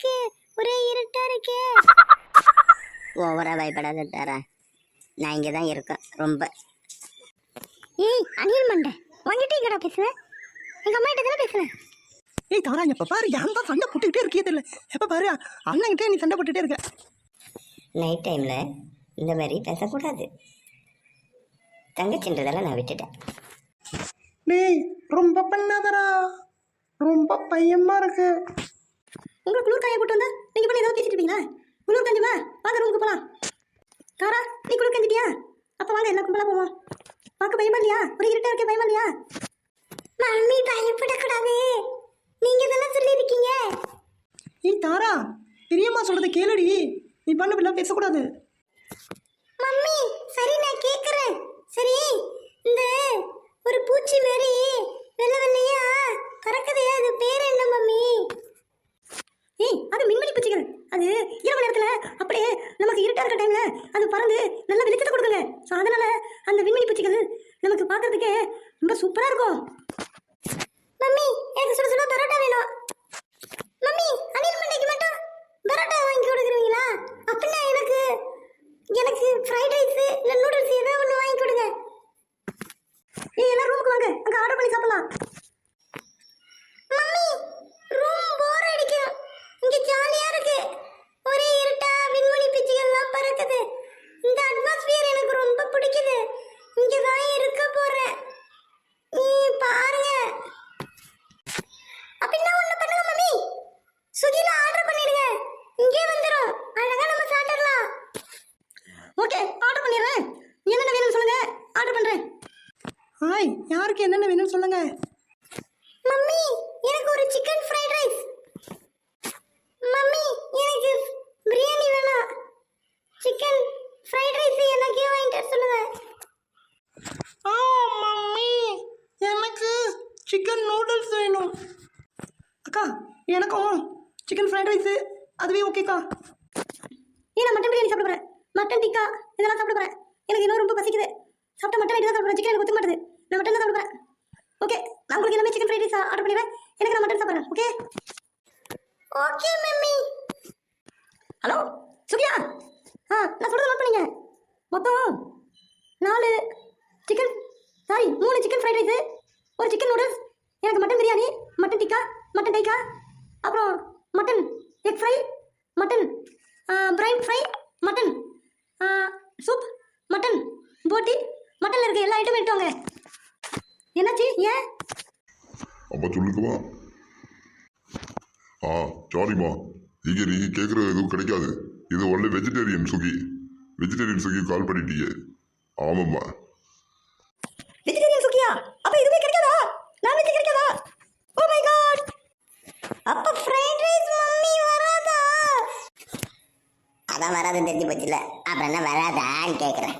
இருக்கு, ஒரே இருட்டா இருக்கே. ஓவரா பயப்படாத தாரா, நான் இங்கே தான் இருக்கேன் ரொம்ப. ஏய் அனில் மண்டை, உங்ககிட்ட எங்கடா பேசுவேன்? எங்க அம்மா கிட்ட தானே பேசுவேன். ஏய் தாரா, எப்போ பாரு யான் தான் சண்டை போட்டுக்கிட்டே இருக்கே தெரியல. எப்போ பாரு அண்ணன்கிட்டே நீ சண்டை போட்டுகிட்டே இருக்க. நைட் டைமில் இந்த மாதிரி பேசக்கூடாது. தங்கச்சின்றதெல்லாம் நான் விட்டுட்டேன். டேய் ரொம்ப பண்ணாதடா, ரொம்ப பயமா இருக்கு. உங்களுக்கு குளிர் காய போட்டு வந்தா நீங்க பண்ணி ஏதாவது பேசிட்டு இருப்பீங்களா? குளிர் கஞ்சுமா, வாங்க ரூமுக்கு போலாம். தாரா, நீ குளிர் கஞ்சிட்டியா? அப்ப வாங்க எல்லாம் கும்பலா போவோம். பார்க்க பயமா இல்லையா? ஒரு இருட்டா இருக்க பயமா இல்லையா? மம்மி பயப்படக்கூடாது, நீங்க தானே சொல்லியிருக்கீங்க. ஏய் தாரா, பெரியம்மா சொல்றதை கேளுடி. நீ பண்ண பிள்ளை பேசக்கூடாது. மம்மி சரி நான் கேக்குறேன். சரி, இந்த ஒரு பூச்சி மாதிரி வெள்ளை வெள்ளையா பறக்குதே, அது பேர் என்ன மம்மி? ஏய் அது மின்மினி பூச்சிகள். அது இரவு நேரத்துல அப்படியே நமக்கு இருட்டா இருக்க டைம்ல அது பறந்து நல்ல வெளிச்சத்தை கொடுக்குங்க. ஸோ அதனால அந்த விண்மணி பூச்சிகள் நமக்கு பார்க்கறதுக்கே ரொம்ப சூப்பரா இருக்கும். மம்மி எனக்கு சுட சுட பரோட்டா வேணும். மம்மி அனில் மண்டைக்கு மட்டும் பரோட்டா வாங்கி கொடுக்குறீங்களா? அப்படின்னா எனக்கு ஃப்ரைட் ரைஸ் இல்லை நூடுல்ஸ் ஏதாவது ஒன்று வாங்கி கொடுங்க. ஏய் எல்லாம் ரூமுக்கு வாங்க, அங்கே ஆர்டர் பண்ணி சாப்பிடலாம். மம்மி ரூம் போர் அடிக்கும், இங்க ஜாலியா இருக்கு, ஒரே இருட்டா விண்மணி பிச்சுகள்லாம் பறக்குது. இந்த அட்மாஸ்பியர் எனக்கு ரொம்ப பிடிக்குது, இங்க தான் இருக்க போறேன். நீ பாருங்க. அப்படின்னா ஒண்ணு பண்ணுங்க மம்மி, ஸ்விக்கில ஆர்டர் பண்ணிடுங்க, இங்கே வந்துரும், அழகா நம்ம சாப்பிடலாம். ஓகே ஆர்டர் பண்ணிடுறேன். என்னென்ன வேணும்னு சொல்லுங்க, ஆர்டர் பண்றேன். ஹாய், யாருக்கு என்னென்ன வேணும்னு சொல்லுங்க. மம்மி எனக்கு ஒரு சிக்கன் ஃப்ரைட் ரைஸ். மம்மி எனக்கு பிரியாணி வேணும். சிக்கன் ஃப்ரைட் ரைஸ் எனக்கே வாங்கிட்டு சொல்லுங்க. ஆ மம்மி, எனக்கு சிக்கன் நூடுல்ஸ் வேணும். அக்கா எனக்கும் சிக்கன் ஃப்ரைட் ரைஸு அதுவே ஓகேக்கா. நான் மட்டன் பிரியாணி சாப்பிட போறேன், மட்டன் டிக்கா இதெல்லாம் சாப்பிட போறேன். எனக்கு இன்னும் ரொம்ப பசிக்குது. சாப்பிட்ட மட்டன் தான் சாப்பிடுறேன், சிக்கன் எனக்கு ஒத்துக்க மாட்டுது. நான் மட்டன் தான் சாப்பிட போறேன். ஓகே நான் உங்களுக்கு எல்லாமே சிக்கன் ஃப்ரைட் ரைஸ் ஆர்டர் பண்ணிடுறேன். எனக்கு நான் மட்டன் சாப்பிட்றேன். Okay okay mummy. Hello Sukiya, நான் சொல்றது நோட் பண்ணிங்க. மொத்தம் 3 சிக்கன் ஃப்ரைட் ரைஸு, ஒரு சிக்கன் நூடுல்ஸ், எனக்கு mutton biryani, mutton tikka, mutton tikka, அப்புறம் mutton egg fry, mutton brain fry, mutton soup, mutton boti, மட்டனில் இருக்க எல்லா ஐட்டமும் எடுத்துவாங்க. என்னாச்சு ஏன்? அம்மா சொல்லுங்கம்மா. சாரிம்மா, இங்கே நீங்கள் கேட்குற எதுவும் கிடைக்காது. இது ஒன்லி வெஜிடேரியன் சுகி கால் பண்ணிட்டீங்க. ஆமாம்மா. வெஜிடேரியன் சுகியா? அப்ப இதுவே கிடைக்காதா? நான்வெஜ் கிடைக்காதா? Oh my god. அப்ப ஃப்ரைட் ரைஸ் மம்மி வராதா? அதான் வராதுன்னு தெரிஞ்சு போச்சுல, அப்புறம் என்ன வராதான்னு கேட்குறேன்.